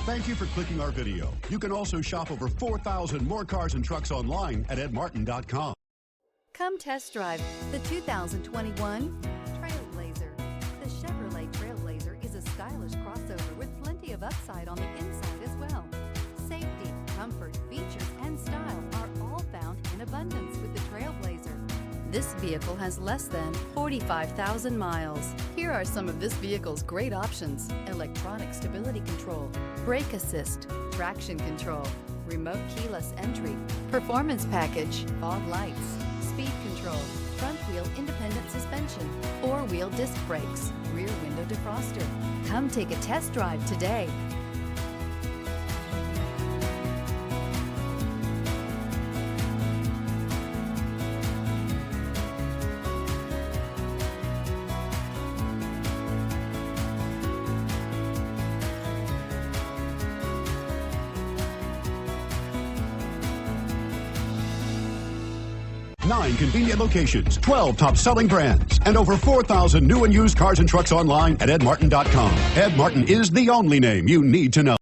Thank you for clicking our video. You can also shop over 4,000 more cars and trucks online at edmartin.com. Come test drive the 2021 Trailblazer. The Chevrolet Trailblazer is a stylish crossover with plenty of upside on the inside as well. Safety, comfort, features, and style are all found in abundance with the Trailblazer. This vehicle has less than 45,000 miles. Here are some of this vehicle's great options: electronic stability control, brake assist, traction control, remote keyless entry, performance package, fog lights, speed control, front wheel independent suspension, four-wheel disc brakes, rear window defroster. Come take a test drive today. Nine convenient locations, 12 top-selling brands, and over 4,000 new and used cars and trucks online at edmartin.com. Ed Martin is the only name you need to know.